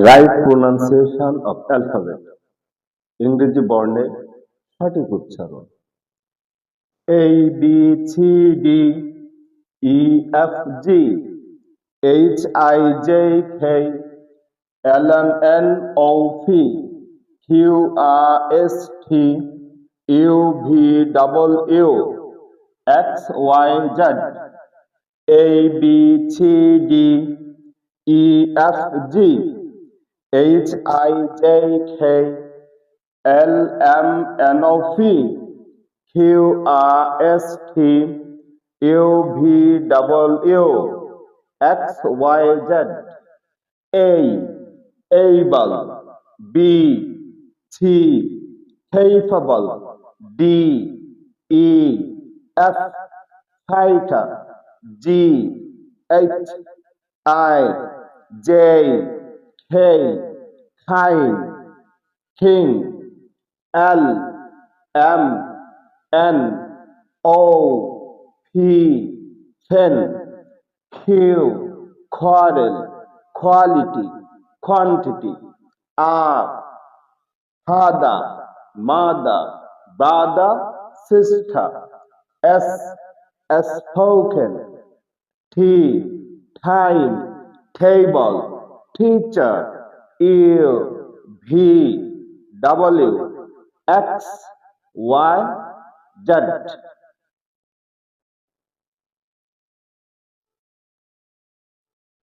Right pronunciation of alphabet, ইংরেজি বর্ণের সঠিক উচ্চারণ। A B C D E F G H I J K L M N O P Q R S T U V W X Y Z A B C D E F G H I J K L M N O P Q R S T U V W X Y Z A able B T capable D E F fighter G H I J K kind king L M N O P pen Q quarrel quality quantity R father mother brother sister S spoken T time table teacher U V W X Y Z